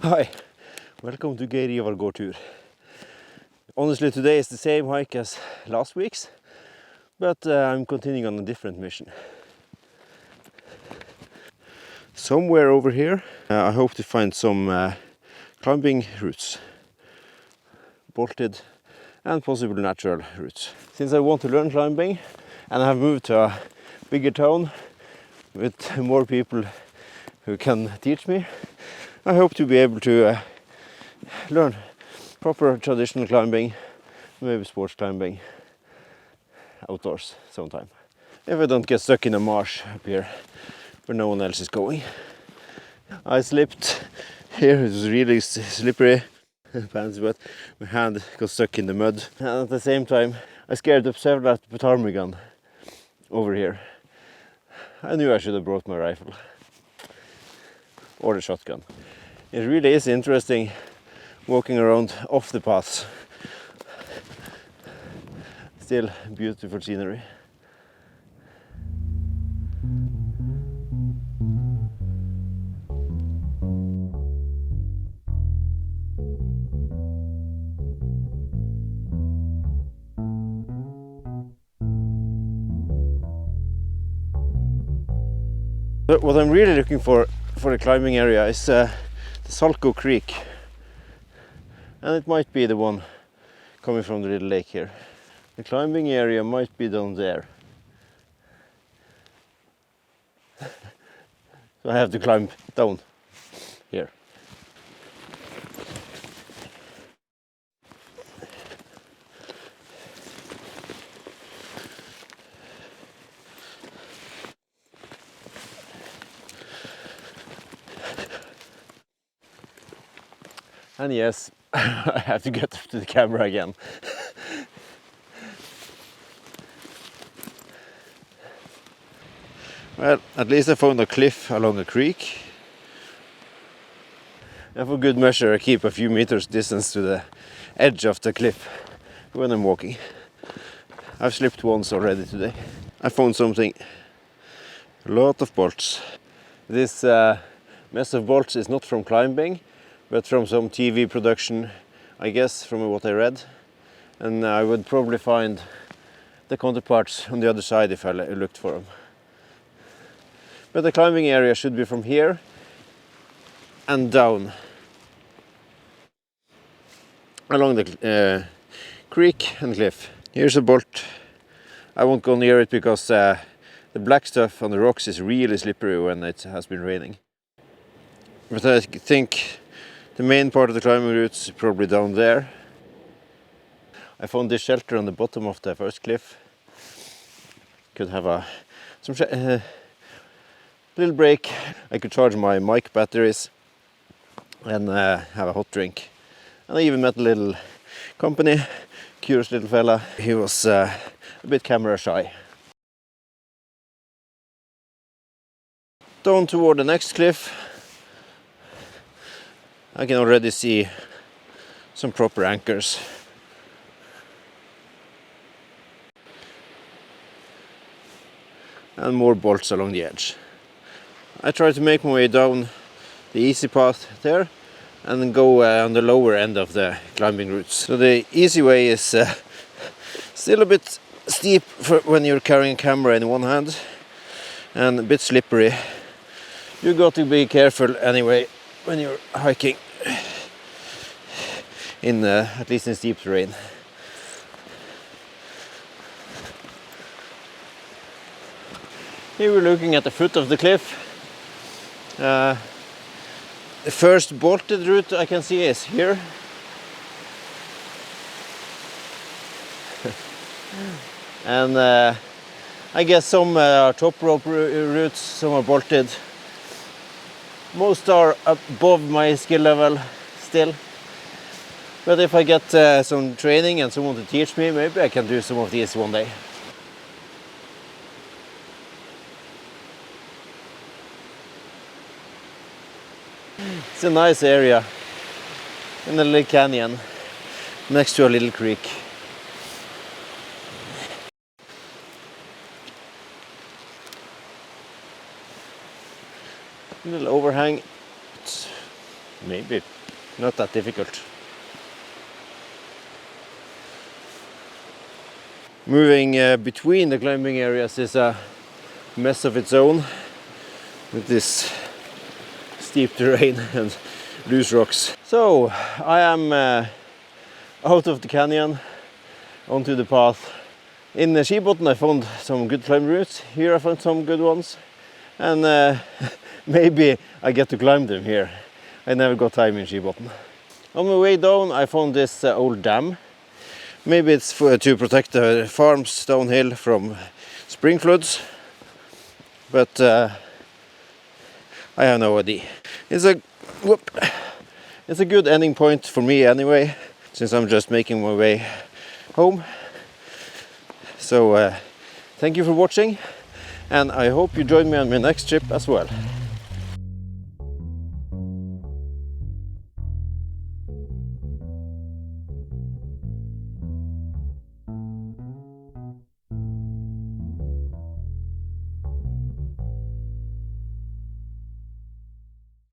Hi, welcome to Geir Ivar Gårdtur. Honestly, today is the same hike as last week's, but I'm continuing on a different mission. Somewhere over here, I hope to find some climbing routes, bolted and possible natural routes. Since I want to learn climbing and I have moved to a bigger town with more people who can teach me, I hope to be able to learn proper traditional climbing, maybe sports climbing, outdoors sometime. If I don't get stuck in a marsh up here where no one else is going. I slipped here, it was really slippery, pants wet, my hand got stuck in the mud. And at the same time, I scared up several at the ptarmigan over here. I knew I should have brought my rifle or the shotgun. It really is interesting walking around off the paths. Still beautiful scenery. But what I'm really looking for the climbing area is the Saltco Creek, and it might be the one coming from the little lake here. The climbing area might be down there. So I have to climb down here. And yes, I have to get up to the camera again. Well, at least I found a cliff along a creek. And for good measure, I keep a few meters distance to the edge of the cliff when I'm walking. I've slipped once already today. I found something. A lot of bolts. This mess of bolts is not from climbing, but from some TV production, I guess, from what I read. And I would probably find the counterparts on the other side if I looked for them. But the climbing area should be from here and down along the creek and cliff. Here's a bolt. I won't go near it because the black stuff on the rocks is really slippery when it has been raining. But I think the main part of the climbing route is probably down there. I found this shelter on the bottom of the first cliff. Could have some little break. I could charge my mic batteries and have a hot drink. And I even met a little company, curious little fella. He was a bit camera shy. Down toward the next cliff, I can already see some proper anchors. And more bolts along the edge. I try to make my way down the easy path there and then go on the lower end of the climbing routes. So the easy way is still a bit steep for when you're carrying a camera in one hand and a bit slippery. You got to be careful anyway when you're hiking in at least in steep terrain. Here we're looking at the foot of the cliff. The first bolted route I can see is here. And I guess some are top rope routes, some are bolted. Most are above my skill level still. But if I get some training and someone to teach me, maybe I can do some of these one day. It's a nice area in a little canyon next to a little creek. A little overhang, it's maybe not that difficult. Moving between the climbing areas is a mess of its own, with this steep terrain and loose rocks. So I am out of the canyon onto the path. In Skibotn I found some good climb routes. Here I found some good ones, and maybe I get to climb them here. I never got time in Skibotn. On my way down I found this old dam. Maybe it's to protect the farms downhill from spring floods, but I have no idea. It's a good ending point for me anyway, since I'm just making my way home. So thank you for watching, and I hope you join me on my next trip as well.